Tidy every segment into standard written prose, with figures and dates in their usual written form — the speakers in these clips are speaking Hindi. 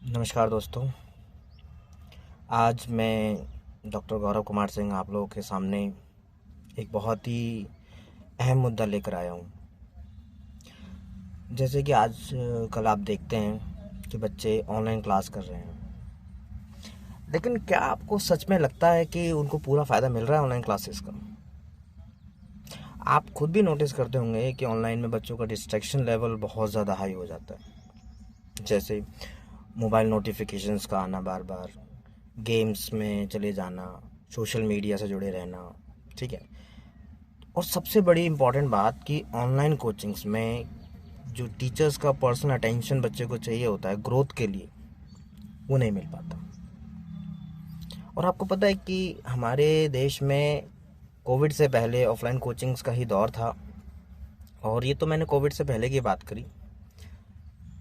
नमस्कार दोस्तों। आज मैं डॉक्टर गौरव कुमार सिंह आप लोगों के सामने एक बहुत ही अहम मुद्दा लेकर आया हूँ। जैसे कि आज कल आप देखते हैं कि बच्चे ऑनलाइन क्लास कर रहे हैं, लेकिन क्या आपको सच में लगता है कि उनको पूरा फ़ायदा मिल रहा है ऑनलाइन क्लासेस का? आप खुद भी नोटिस करते होंगे कि ऑनलाइन में बच्चों का डिस्ट्रैक्शन लेवल बहुत ज़्यादा हाई हो जाता है। जैसे मोबाइल नोटिफिकेशंस का आना बार बार, गेम्स में चले जाना, सोशल मीडिया से जुड़े रहना, ठीक है। और सबसे बड़ी इम्पॉर्टेंट बात कि ऑनलाइन कोचिंग्स में जो टीचर्स का पर्सनल अटेंशन बच्चे को चाहिए होता है ग्रोथ के लिए, वो नहीं मिल पाता। और आपको पता है कि हमारे देश में कोविड से पहले ऑफलाइन कोचिंग्स का ही दौर था, और ये तो मैंने कोविड से पहले की बात करी।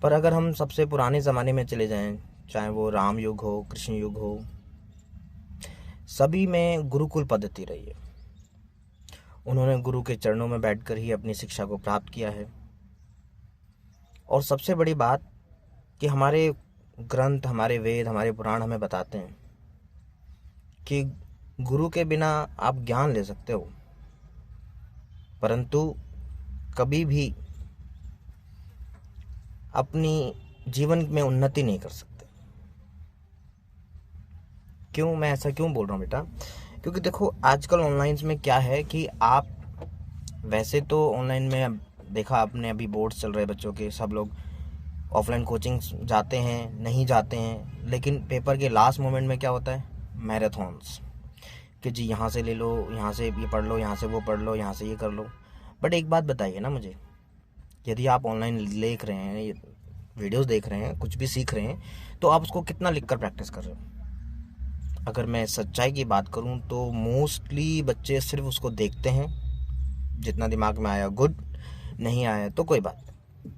पर अगर हम सबसे पुराने ज़माने में चले जाएं, चाहे वो राम युग हो, कृष्ण युग हो, सभी में गुरुकुल पद्धति रही है। उन्होंने गुरु के चरणों में बैठकर ही अपनी शिक्षा को प्राप्त किया है। और सबसे बड़ी बात कि हमारे ग्रंथ, हमारे वेद, हमारे पुराण हमें बताते हैं कि गुरु के बिना आप ज्ञान ले सकते हो, परंतु कभी भी अपनी जीवन में उन्नति नहीं कर सकते। क्यों मैं ऐसा क्यों बोल रहा हूँ बेटा? क्योंकि देखो आजकल ऑनलाइन में क्या है कि आप वैसे तो ऑनलाइन में देखा आपने, अभी बोर्ड्स चल रहे बच्चों के, सब लोग ऑफलाइन कोचिंग जाते हैं, नहीं जाते हैं, लेकिन पेपर के लास्ट मोमेंट में क्या होता है, मैराथन्स, कि जी यहाँ से ले लो, यहाँ से ये पढ़ लो, यहाँ से वो पढ़ लो, यहाँ से ये कर लो। बट एक बात बताइए ना मुझे, यदि आप ऑनलाइन देख रहे हैं, वीडियोस देख रहे हैं, कुछ भी सीख रहे हैं, तो आप उसको कितना लिख कर प्रैक्टिस कर रहे हो? अगर मैं सच्चाई की बात करूं तो मोस्टली बच्चे सिर्फ उसको देखते हैं, जितना दिमाग में आया गुड, नहीं आया तो कोई बात नहीं,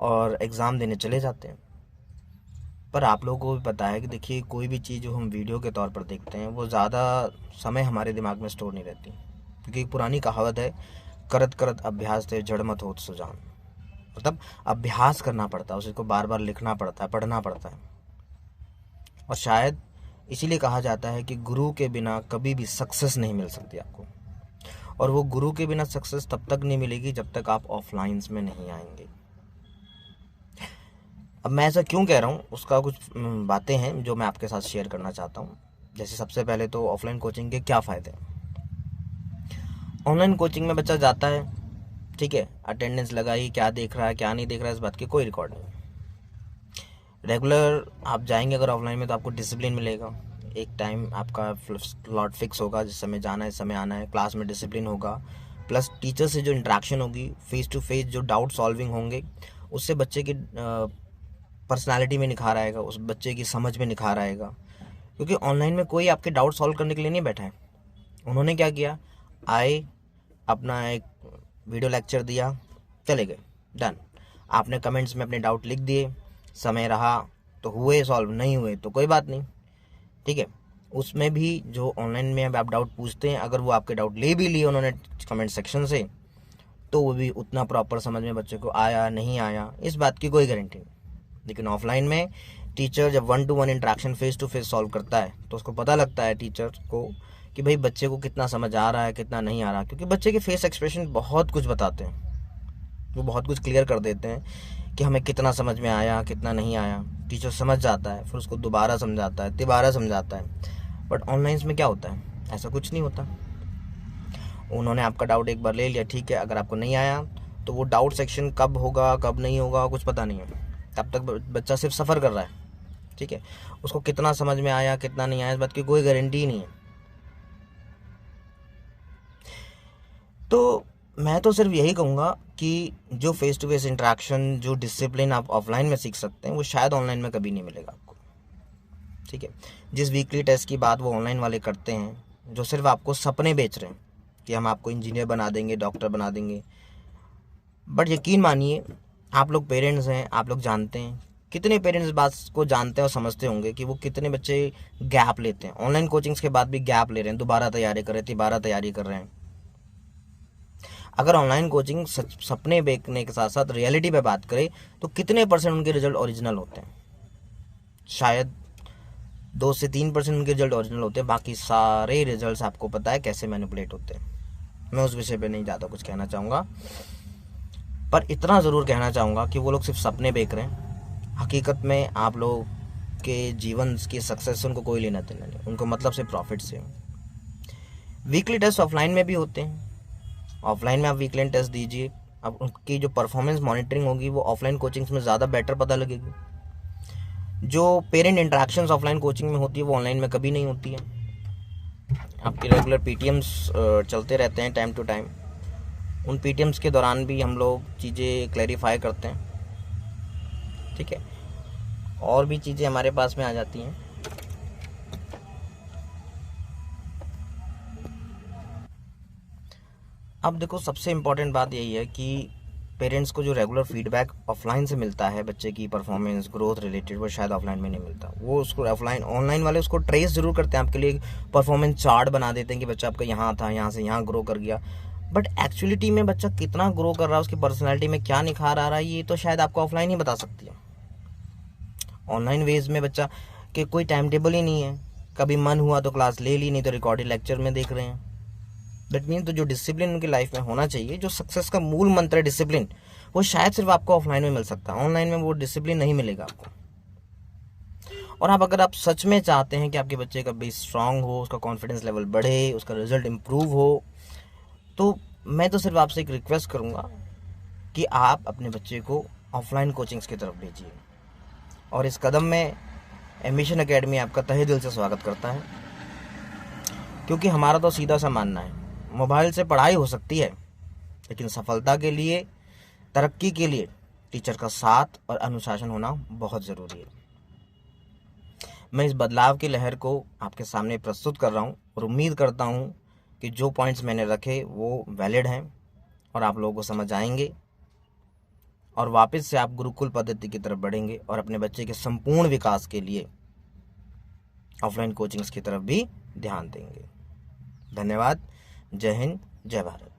और एग्ज़ाम देने चले जाते हैं। पर आप लोगों को भी पता है कि देखिए, कोई भी चीज़ जो हम वीडियो के तौर पर देखते हैं वो ज़्यादा समय हमारे दिमाग में स्टोर नहीं रहती, क्योंकि एक पुरानी कहावत है, करत करत अभ्यास थे जड़ मत होत सुजान। मतलब अभ्यास करना पड़ता है, उसको बार बार लिखना पड़ता है, पढ़ना पड़ता है। और शायद इसीलिए कहा जाता है कि गुरु के बिना कभी भी सक्सेस नहीं मिल सकती आपको, और वो गुरु के बिना सक्सेस तब तक नहीं मिलेगी जब तक आप ऑफलाइंस में नहीं आएंगे। अब मैं ऐसा क्यों कह रहा हूँ, उसका कुछ बातें हैं जो मैं आपके साथ शेयर करना चाहता हूँ। जैसे सबसे पहले तो ऑफलाइन कोचिंग के क्या फ़ायदे हैं। ऑनलाइन कोचिंग में बच्चा जाता है, ठीक है, अटेंडेंस लगाई, क्या देख रहा है क्या नहीं देख रहा है इस बात की कोई रिकॉर्ड नहीं। रेगुलर आप जाएंगे अगर ऑफलाइन में तो आपको डिसिप्लिन मिलेगा, एक टाइम आपका स्लॉट फिक्स होगा, जिस समय जाना है इस समय आना है, क्लास में डिसिप्लिन होगा, प्लस टीचर से जो इंटरेक्शन होगी, फेस टू फेस जो डाउट सॉल्विंग होंगे, उससे बच्चे की पर्सनालिटी में निखार आएगा, उस बच्चे की समझ में निखार आएगा। क्योंकि ऑनलाइन में कोई आपके डाउट सॉल्व करने के लिए नहीं बैठा है। उन्होंने क्या किया, आए, अपना एक वीडियो लेक्चर दिया, चले गए, डन। आपने कमेंट्स में अपने डाउट लिख दिए, समय रहा तो हुए सॉल्व, नहीं हुए तो कोई बात नहीं, ठीक है। उसमें भी जो ऑनलाइन में अब आप डाउट पूछते हैं, अगर वो आपके डाउट ले भी लिए उन्होंने कमेंट सेक्शन से, तो वो भी उतना प्रॉपर समझ में बच्चे को आया नहीं आया इस बात की कोई गारंटी नहीं। लेकिन ऑफलाइन में टीचर जब 1-to-1 interaction face to face solve करता है तो उसको पता लगता है टीचर को कि भाई बच्चे को कितना समझ आ रहा है कितना नहीं आ रहा, क्योंकि बच्चे के फेस एक्सप्रेशन बहुत कुछ बताते हैं, वो बहुत कुछ क्लियर कर देते हैं कि हमें कितना समझ में आया कितना नहीं आया। टीचर समझ जाता है, फिर उसको दोबारा समझाता है, तिबारा समझाता है। बट ऑनलाइन में क्या होता है, ऐसा कुछ नहीं होता। उन्होंने आपका डाउट एक बार ले लिया, ठीक है, अगर आपको नहीं आया तो वो डाउट सेक्शन कब होगा कब नहीं होगा कुछ पता नहीं है, तब तक बच्चा सिर्फ सफ़र कर रहा है, ठीक है। उसको कितना समझ में आया कितना नहीं आया इस बात की कोई गारंटी ही नहीं है। तो मैं तो सिर्फ यही कहूँगा कि जो फेस टू फेस इंटरेक्शन, जो डिसिप्लिन आप ऑफलाइन में सीख सकते हैं, वो शायद ऑनलाइन में कभी नहीं मिलेगा आपको, ठीक है। जिस वीकली टेस्ट की बात वो ऑनलाइन वाले करते हैं, जो सिर्फ आपको सपने बेच रहे हैं कि हम आपको इंजीनियर बना देंगे, डॉक्टर बना देंगे, बट यकीन मानिए, आप लोग पेरेंट्स हैं, आप लोग जानते हैं, कितने पेरेंट्स इस बात को जानते हैं और समझते होंगे कि वो कितने बच्चे गैप लेते हैं, ऑनलाइन कोचिंग्स के बाद भी गैप ले रहे हैं, दोबारा तैयारी कर रहे हैं, तिबारा तैयारी कर रहे हैं। अगर ऑनलाइन कोचिंग सपने देखने के साथ साथ रियलिटी पे बात करें तो कितने % उनके रिजल्ट ओरिजिनल होते हैं? शायद 2 से 3% उनके रिजल्ट ओरिजिनल होते हैं, बाकी सारे रिजल्ट्स आपको पता है कैसे मैनिपुलेट होते हैं। मैं उस विषय पे नहीं ज़्यादा कुछ कहना चाहूँगा, पर इतना ज़रूर कहना चाहूँगा कि वो लोग सिर्फ सपने देख रहे हैं। हकीकत में आप लोग के जीवन की सक्सेस से उनको कोई लेना देना नहीं, उनको मतलब से प्रॉफिट से। वीकली टेस्ट ऑफलाइन में भी होते हैं, ऑफलाइन में आप वीकली टेस्ट दीजिए, अब उनकी जो परफॉर्मेंस मॉनिटरिंग होगी वो ऑफलाइन कोचिंग्स में ज़्यादा बेटर पता लगेगी। जो पेरेंट इंटरेक्शंस ऑफलाइन कोचिंग में होती है वो ऑनलाइन में कभी नहीं होती है। आपके रेगुलर पीटीएम्स चलते रहते हैं टाइम टू टाइम, उन पीटीएम्स के दौरान भी हम लोग चीज़ें क्लैरिफाई करते हैं, ठीक है। और भी चीज़ें हमारे पास में आ जाती हैं। अब देखो, सबसे इम्पॉर्टेंट बात यही है कि पेरेंट्स को जो रेगुलर फीडबैक ऑफलाइन से मिलता है बच्चे की परफॉर्मेंस ग्रोथ रिलेटेड, वो शायद ऑफलाइन में नहीं मिलता। वो उसको ऑफलाइन, ऑनलाइन वाले उसको ट्रेस जरूर करते हैं, आपके लिए परफॉर्मेंस चार्ट बना देते हैं कि बच्चा आपका यहाँ था, यहाँ से यहाँ ग्रो कर गया, बट एक्चुअलिटी में बच्चा कितना ग्रो कर रहा है, उसकी पर्सनैलिटी में क्या निखार आ रहा है, ये तो शायद आपको ऑफलाइन ही बता सकती है। ऑनलाइन वेज में बच्चा के कोई टाइम टेबल ही नहीं है, कभी मन हुआ तो क्लास ले ली, नहीं तो रिकॉर्डेड लेक्चर में देख रहे हैं। दैट मीन तो जो डिसिप्लिन उनकी लाइफ में होना चाहिए, जो सक्सेस का मूल मंत्र है डिसिप्लिन, वो शायद सिर्फ आपको ऑफलाइन में मिल सकता है, ऑनलाइन में वो डिसिप्लिन नहीं मिलेगा आपको। और अगर आप सच में चाहते हैं कि आपके बच्चे का बेस स्ट्रांग हो, उसका कॉन्फिडेंस लेवल बढ़े, उसका रिजल्ट इम्प्रूव हो, तो मैं तो सिर्फ आपसे एक रिक्वेस्ट करूँगा कि आप अपने बच्चे को ऑफलाइन कोचिंग्स की तरफ भेजिए। और इस कदम में एम्बिशन एकेडमी आपका तहे दिल से स्वागत करता है, क्योंकि हमारा तो सीधा सा मानना है, मोबाइल से पढ़ाई हो सकती है, लेकिन सफलता के लिए, तरक्की के लिए टीचर का साथ और अनुशासन होना बहुत ज़रूरी है। मैं इस बदलाव की लहर को आपके सामने प्रस्तुत कर रहा हूँ और उम्मीद करता हूँ कि जो पॉइंट्स मैंने रखे वो वैलिड हैं और आप लोगों को समझ आएंगे, और वापस से आप गुरुकुल पद्धति की तरफ बढ़ेंगे और अपने बच्चे के संपूर्ण विकास के लिए ऑफलाइन कोचिंग्स की तरफ भी ध्यान देंगे। धन्यवाद। जय हिंद, जय भारत।